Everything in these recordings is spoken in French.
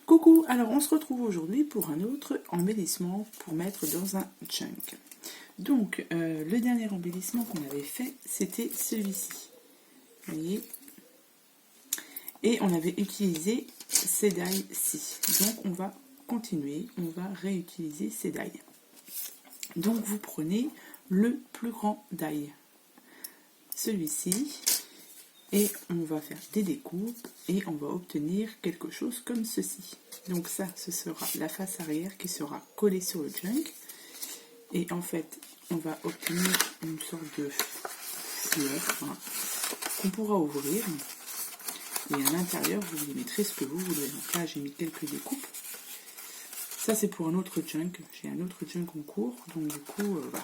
Coucou, alors on se retrouve aujourd'hui pour un autre embellissement pour mettre dans un junk. Donc le dernier embellissement qu'on avait fait, c'était celui-ci. Vous voyez. Et on avait utilisé ces dailles-ci. Donc on va continuer, on va réutiliser ces dailles. Donc vous prenez le plus grand daille, celui-ci, et on va faire des découpes et on va obtenir quelque chose comme ceci. Donc ça, ce sera la face arrière qui sera collée sur le junk. Et en fait, on va obtenir une sorte de fleur qu'on pourra ouvrir. Et à l'intérieur, vous y mettrez ce que vous voulez. Donc là, j'ai mis quelques découpes. Ça, c'est pour un autre junk. J'ai un autre junk en cours. Donc du coup, voilà.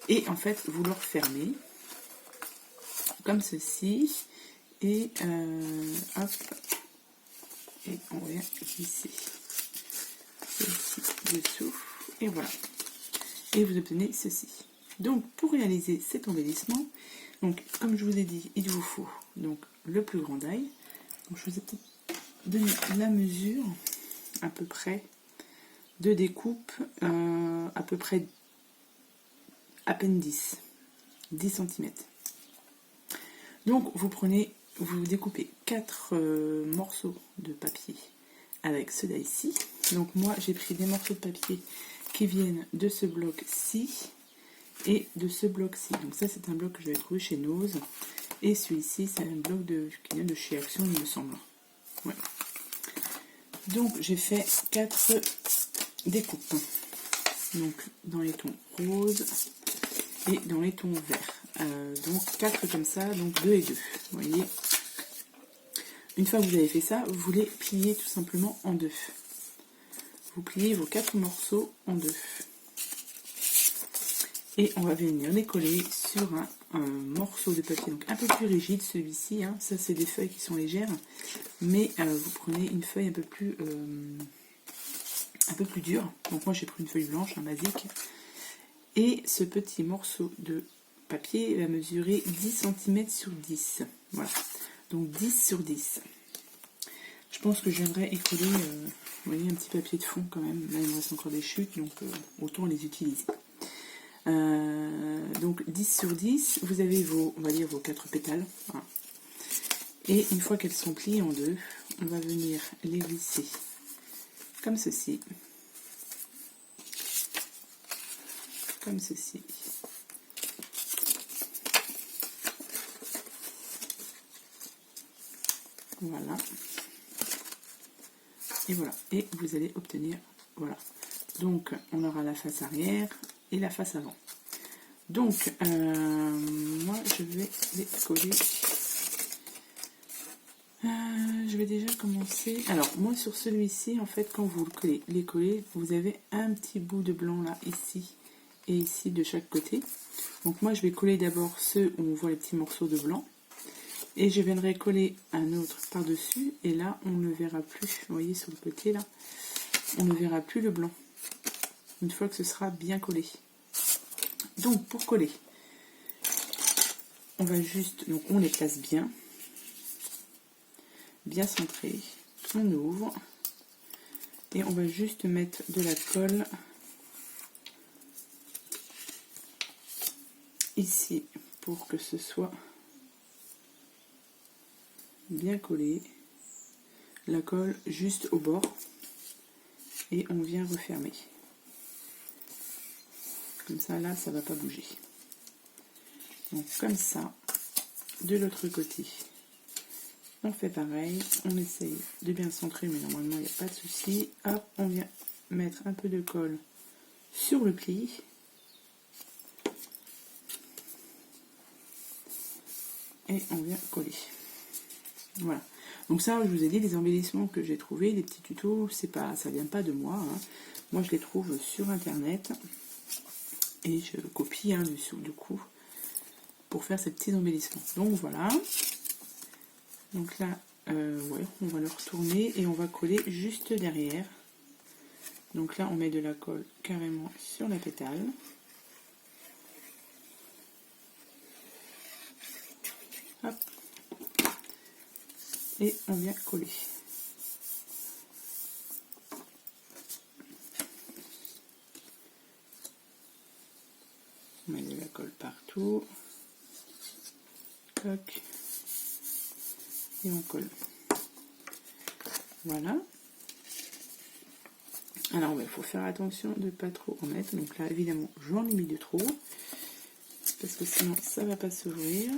Et en fait, vous le refermez comme ceci. Et hop. Et on vient glisser ceci dessous. Et voilà. Et vous obtenez ceci. Donc, pour réaliser cet embellissement, donc, comme je vous ai dit, il vous faut donc, le plus grand daille. Donc, je vous ai donné la mesure, à peu près, de découpe, à peu près, à peine 10 cm. Donc, vous découpez 4 morceaux de papier avec ce daille-ci. Donc, moi, j'ai pris des morceaux de papier qui viennent de ce bloc-ci et de ce bloc-ci. Donc ça, c'est un bloc que j'avais trouvé chez Nose. Et celui-ci, c'est un bloc qui vient de chez Action, il me semble. Ouais. Donc, j'ai fait 4 découpes. Donc, dans les tons roses et dans les tons verts. Donc, 4 comme ça, donc 2 et 2. Vous voyez. Une fois que vous avez fait ça, vous les pliez tout simplement en deux. Vous pliez vos 4 morceaux en deux. Et on va venir les coller sur un morceau de papier donc un peu plus rigide, celui-ci. Hein. Ça, c'est des feuilles qui sont légères. Mais vous prenez une feuille un peu plus dure. Donc moi, j'ai pris une feuille blanche, un basique. Et ce petit morceau de papier va mesurer 10 cm sur 10. Voilà. Donc 10 sur 10. Je pense que j'aimerais y coller, vous voyez, un petit papier de fond quand même. Là, il me reste encore des chutes, donc autant les utiliser. Donc 10 sur 10, vous avez on va dire vos 4 pétales. Voilà. Et une fois qu'elles sont pliées en deux, on va venir les glisser comme ceci. Comme ceci. Voilà. Et voilà. Et vous allez obtenir, voilà. Donc, on aura la face arrière et la face avant. Donc, moi, je vais les coller. Je vais déjà commencer. Alors, moi, sur celui-ci, en fait, quand vous les collez, vous avez un petit bout de blanc là, ici et ici, de chaque côté. Donc, moi, je vais coller d'abord ceux où on voit les petits morceaux de blanc. Et je viendrai coller un autre par-dessus. Et là, on ne verra plus. Vous voyez, sur le côté, là, on ne verra plus le blanc. Une fois que ce sera bien collé. Donc, pour coller, on va juste... Donc, on les place bien. Bien centré. On ouvre. Et on va juste mettre de la colle ici pour que ce soit bien collé. La colle juste au bord. Et on vient refermer. Comme ça, là, ça ne va pas bouger. Donc, comme ça, de l'autre côté, on fait pareil. On essaye de bien centrer, mais normalement, il n'y a pas de souci. Hop, on vient mettre un peu de colle sur le pli. Et on vient coller. Voilà. Donc ça, je vous ai dit, les embellissements que j'ai trouvés, les petits tutos, ça vient pas de moi. Hein. Moi, je les trouve sur Internet. Et je copie dessous, du coup, pour faire ces petits embellissements. Donc voilà. Donc là, ouais, on va le retourner et on va coller juste derrière. Donc là, on met de la colle carrément sur la pétale. Hop. Et on vient coller. colle partout. Toc. Et on colle. Voilà. Alors il faut faire attention de ne pas trop en mettre. Donc là évidemment j'en ai mis de trop. Parce que sinon ça va pas s'ouvrir.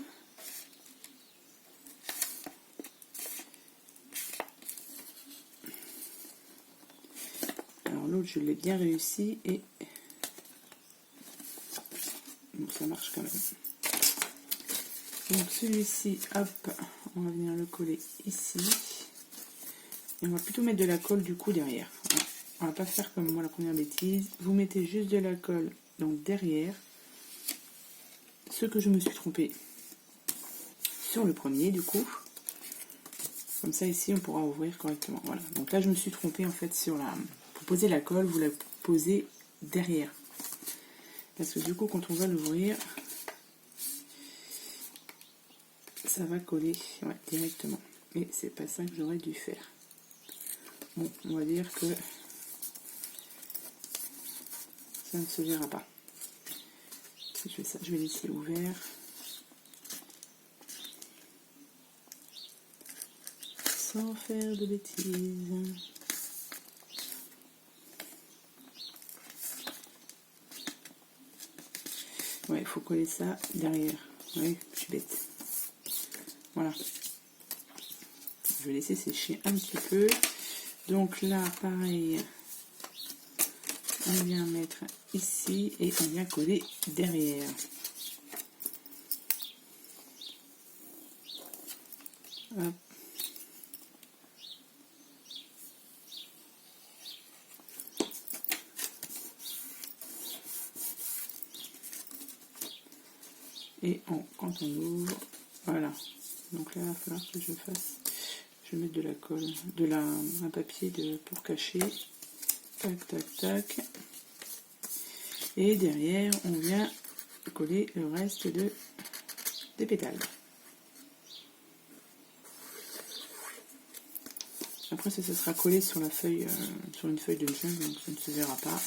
Alors l'autre je l'ai bien réussi et bon, ça marche quand même. Donc celui-ci, hop, on va venir le coller ici. Et on va plutôt mettre de la colle du coup derrière. Voilà. On va pas faire comme moi la première bêtise. Vous mettez juste de la colle donc derrière. Ce que je me suis trompée sur le premier du coup. Comme ça ici on pourra ouvrir correctement. Voilà. Donc là je me suis trompée en fait sur la... Pour poser la colle, vous la posez derrière. Parce que du coup quand on va l'ouvrir, ça va coller ouais, directement. Et c'est pas ça que j'aurais dû faire. Bon, on va dire que ça ne se verra pas. Si je fais ça, je vais laisser ouvert. Sans faire de bêtises. Ouais, il faut coller ça derrière. Oui, je suis bête. Voilà. Je vais laisser sécher un petit peu. Donc là, pareil, on vient mettre ici et on vient coller derrière. Hop. Et quand on ouvre, voilà. Donc là, il va falloir que je fasse, je vais mettre de la colle, un papier pour cacher. Tac, tac, tac. Et derrière, on vient coller le reste des pétales. Après, ça sera collé sur la feuille, sur une feuille de junk, donc ça ne se verra pas.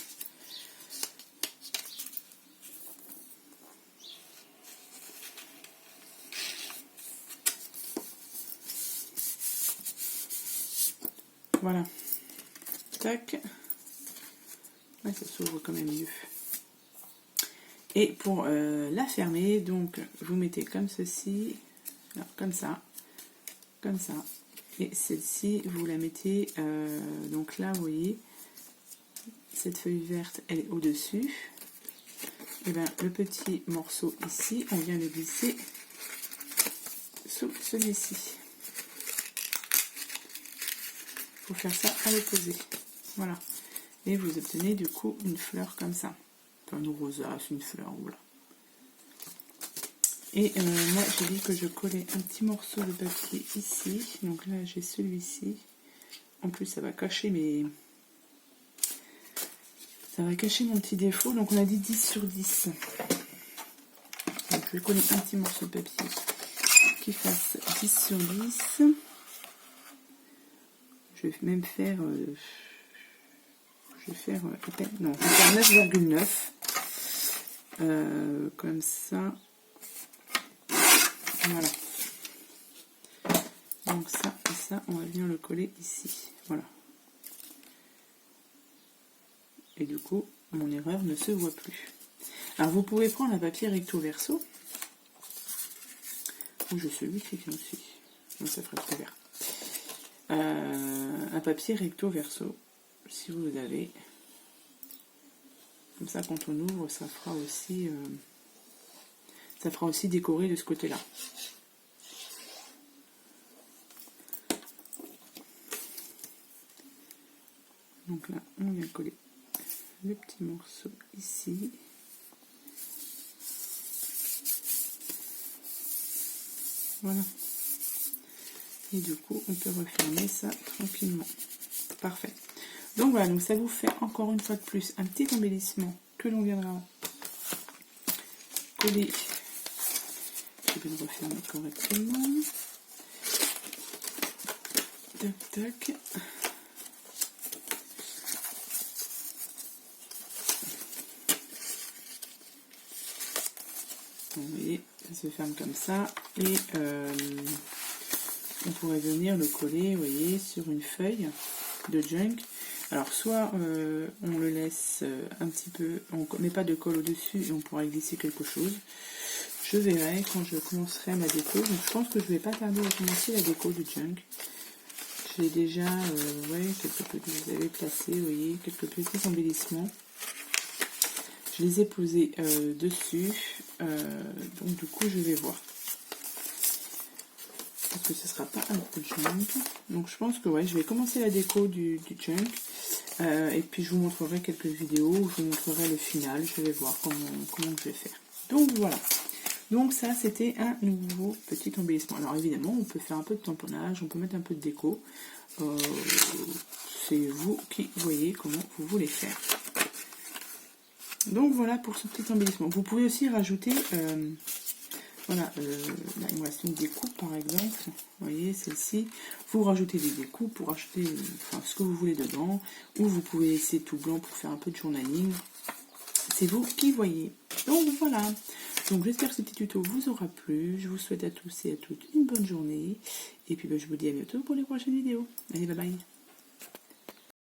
Voilà. Tac. Ouais, ça s'ouvre quand même mieux. Et pour la fermer, donc vous mettez comme ceci, alors, comme ça, et celle-ci vous la mettez donc là, vous voyez, cette feuille verte, elle est au-dessus. Et bien le petit morceau ici, on vient le glisser sous celui-ci. Il faut faire ça à l'opposé. Voilà. Et vous obtenez du coup une fleur comme ça. Enfin, une rosace, une fleur, voilà. Et moi, j'ai dit que je collais un petit morceau de papier ici. Donc là, j'ai celui-ci. En plus, ça va cacher ça va cacher mon petit défaut. Donc on a dit 10 sur 10. Donc je vais coller un petit morceau de papier qui fasse 10 sur 10. Je vais même faire... je vais faire 9,9. Comme ça. Voilà. Donc ça et ça, on va venir le coller ici. Voilà. Et du coup, mon erreur ne se voit plus. Alors vous pouvez prendre un papier recto verso. Ou je celui qui vient aussi. Donc ça ferait très vert. Un papier recto verso, si vous avez. Comme ça, quand on ouvre, ça fera aussi décorer de ce côté-là. Donc là, on vient coller le petit morceau ici. Voilà. Et du coup, on peut refermer ça tranquillement. Parfait. Donc voilà, donc ça vous fait encore une fois de plus un petit embellissement que l'on viendra coller. Je vais le refermer correctement. Tac, tac. ça se ferme comme ça. Et on pourrait venir le coller, vous voyez, sur une feuille de junk. Alors soit on le laisse un petit peu, on ne met pas de colle au-dessus et on pourra glisser quelque chose. Je verrai quand je commencerai ma déco. Donc je pense que je ne vais pas tarder à commencer la déco du junk. J'ai déjà quelques petits, vous avez placé, vous voyez, quelques petits embellissements. Je les ai posés dessus. Donc du coup je vais voir. Parce que ce ne sera pas un coup de junk. Donc je pense que je vais commencer la déco du junk. Et puis je vous montrerai quelques vidéos où je vous montrerai le final. Je vais voir comment je vais faire. Donc voilà. Donc ça c'était un nouveau petit embellissement. Alors évidemment on peut faire un peu de tamponnage, on peut mettre un peu de déco. C'est vous qui voyez comment vous voulez faire. Donc voilà pour ce petit embellissement. Vous pouvez aussi rajouter... là, il me reste une découpe par exemple. Vous voyez, celle-ci. Vous rajoutez des découpes pour acheter ce que vous voulez dedans. Ou vous pouvez laisser tout blanc pour faire un peu de journaling. C'est vous qui voyez. Donc voilà. Donc j'espère que ce petit tuto vous aura plu. Je vous souhaite à tous et à toutes une bonne journée. Et puis je vous dis à bientôt pour les prochaines vidéos. Allez, bye bye.